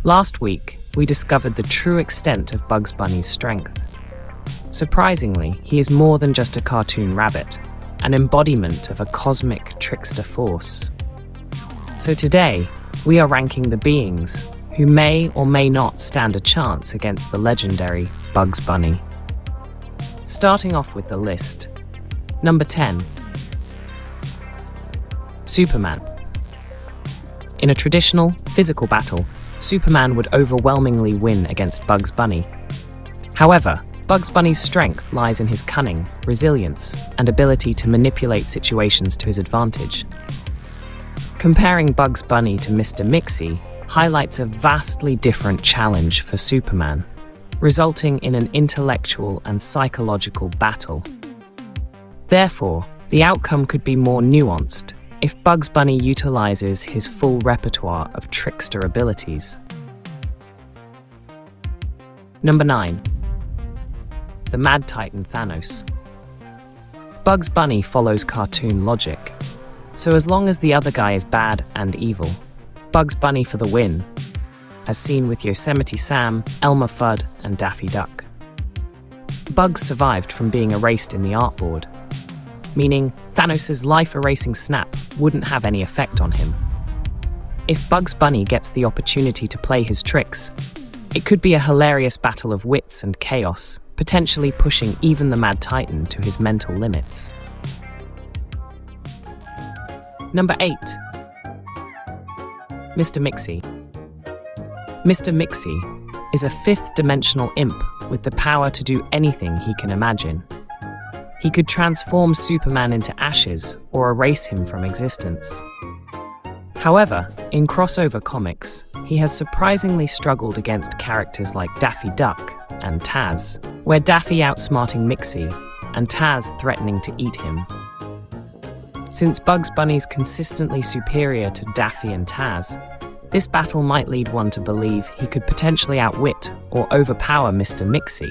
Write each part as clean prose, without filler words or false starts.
Last week, we discovered the true extent of Bugs Bunny's strength. Surprisingly, he is more than just a cartoon rabbit, an embodiment of a cosmic trickster force. So today, we are ranking the beings who may or may not stand a chance against the legendary Bugs Bunny. Starting off with the list. Number 10. Superman. In a traditional, physical battle, Superman would overwhelmingly win against Bugs Bunny. However, Bugs Bunny's strength lies in his cunning, resilience, and ability to manipulate situations to his advantage. Comparing Bugs Bunny to Mr Mxy highlights a vastly different challenge for Superman, resulting in an intellectual and psychological battle. Therefore, the outcome could be more nuanced if Bugs Bunny utilizes his full repertoire of trickster abilities. Number 9. The Mad Titan Thanos. Bugs Bunny follows cartoon logic, so as long as the other guy is bad and evil, Bugs Bunny for the win, as seen with Yosemite Sam, Elmer Fudd, and Daffy Duck. Bugs survived from being erased in the artboard, meaning Thanos' life-erasing snap wouldn't have any effect on him. If Bugs Bunny gets the opportunity to play his tricks, it could be a hilarious battle of wits and chaos, potentially pushing even the Mad Titan to his mental limits. Number 8. Mr Mxy. Mr Mxy is a fifth-dimensional imp with the power to do anything he can imagine. He could transform Superman into ashes or erase him from existence. However, in crossover comics, he has surprisingly struggled against characters like Daffy Duck and Taz, where Daffy outsmarting Mxy and Taz threatening to eat him. Since Bugs Bunny's consistently superior to Daffy and Taz, this battle might lead one to believe he could potentially outwit or overpower Mr Mxy,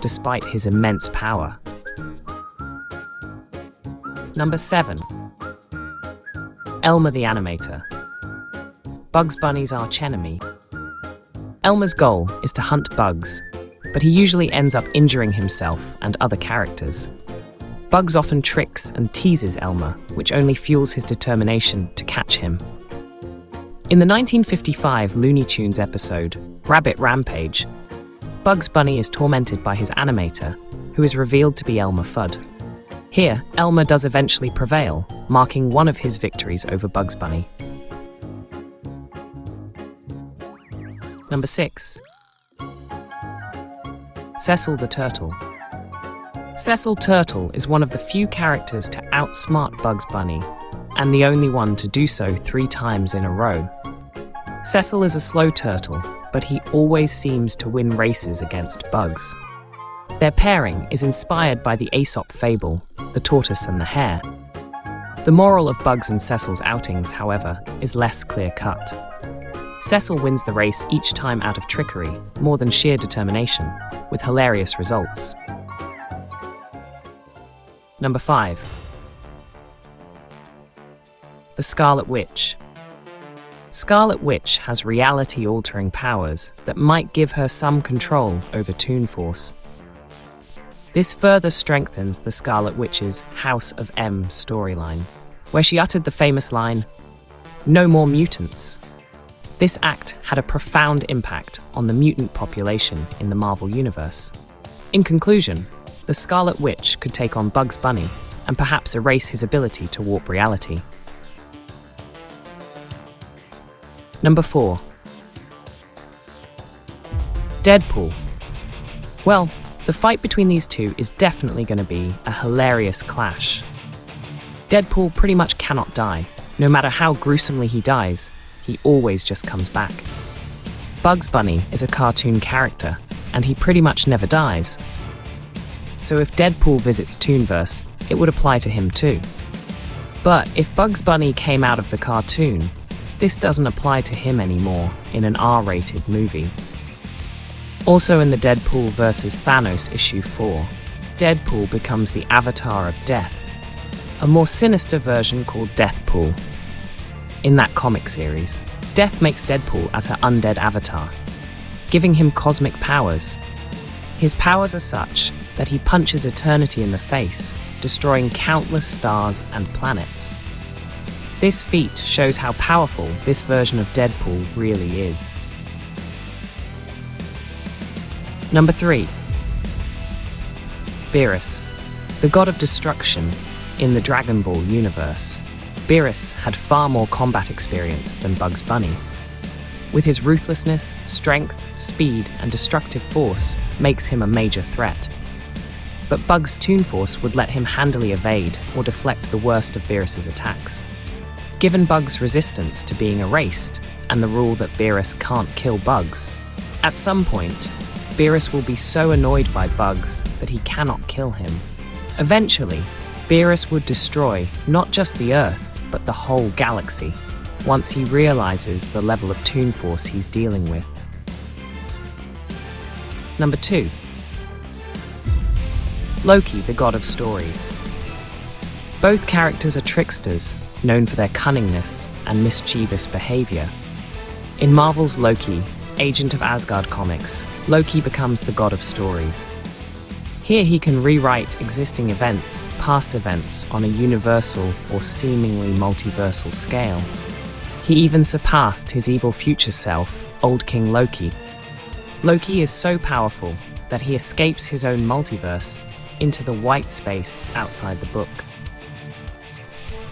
despite his immense power. Number 7. Elmer the Animator. Bugs Bunny's archenemy. Elmer's goal is to hunt bugs, but he usually ends up injuring himself and other characters. Bugs often tricks and teases Elmer, which only fuels his determination to catch him. In the 1955 Looney Tunes episode, Rabbit Rampage, Bugs Bunny is tormented by his animator, who is revealed to be Elmer Fudd. Here, Elmer does eventually prevail, marking one of his victories over Bugs Bunny. Number 6. Cecil the Turtle. Cecil Turtle is one of the few characters to outsmart Bugs Bunny, and the only one to do so 3 times in a row. Cecil is a slow turtle, but he always seems to win races against Bugs. Their pairing is inspired by the Aesop fable, The Tortoise and the Hare. The moral of Bugs and Cecil's outings, however, is less clear-cut. Cecil wins the race each time out of trickery, more than sheer determination, with hilarious results. Number 5. The Scarlet Witch. Scarlet Witch has reality-altering powers that might give her some control over Toon Force. This further strengthens the Scarlet Witch's House of M storyline, where she uttered the famous line, "No more mutants." This act had a profound impact on the mutant population in the Marvel Universe. In conclusion, the Scarlet Witch could take on Bugs Bunny and perhaps erase his ability to warp reality. Number 4. Deadpool. Well, the fight between these two is definitely going to be a hilarious clash. Deadpool pretty much cannot die. No matter how gruesomely he dies, he always just comes back. Bugs Bunny is a cartoon character, and he pretty much never dies. So if Deadpool visits Toonverse, it would apply to him too. But if Bugs Bunny came out of the cartoon, this doesn't apply to him anymore in an R-rated movie. Also in the Deadpool vs. Thanos issue 4, Deadpool becomes the avatar of death, a more sinister version called Deathpool, in that comic series. Death makes Deadpool as her undead avatar, giving him cosmic powers. His powers are such that he punches eternity in the face, destroying countless stars and planets. This feat shows how powerful this version of Deadpool really is. Number 3. Beerus, the god of destruction in the Dragon Ball universe. Beerus had far more combat experience than Bugs Bunny. With his ruthlessness, strength, speed, and destructive force makes him a major threat. But Bugs' Toon Force would let him handily evade or deflect the worst of Beerus' attacks. Given Bugs' resistance to being erased and the rule that Beerus can't kill Bugs, at some point, Beerus will be so annoyed by Bugs that he cannot kill him. Eventually, Beerus would destroy not just the Earth, but the whole galaxy, once he realizes the level of Toon Force he's dealing with. Number 2. Loki, the god of stories. Both characters are tricksters, known for their cunningness and mischievous behavior. In Marvel's Loki, Agent of Asgard comics, Loki becomes the god of stories. Here he can rewrite existing events, past events, on a universal or seemingly multiversal scale. He even surpassed his evil future self, Old King Loki. Loki is so powerful that he escapes his own multiverse into the white space outside the book.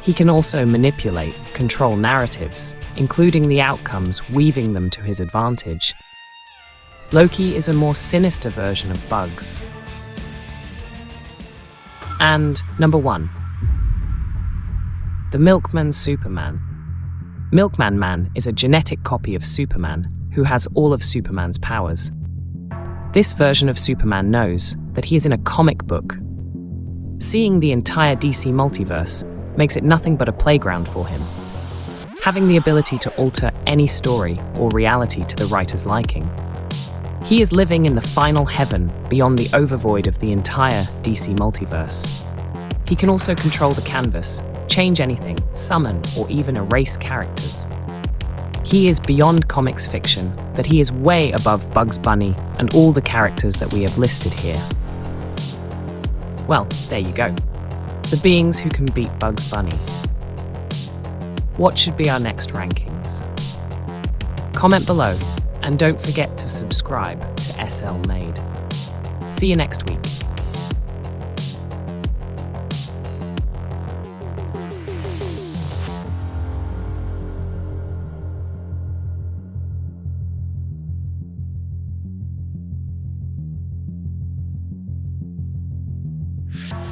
He can also manipulate, control narratives, including the outcomes, weaving them to his advantage. Loki is a more sinister version of Bugs. And number 1. The Milkman Superman. Milkman Man is a genetic copy of Superman who has all of Superman's powers. This version of Superman knows that he is in a comic book. Seeing the entire DC multiverse makes it nothing but a playground for him, having the ability to alter any story or reality to the writer's liking. He is living in the final heaven beyond the overvoid of the entire DC multiverse. He can also control the canvas, change anything, summon, or even erase characters. He is beyond comics fiction, that he is way above Bugs Bunny and all the characters that we have listed here. Well, there you go. The beings who can beat Bugs Bunny. What should be our next rankings? Comment below, and don't forget to subscribe to SL Made. See you next week. You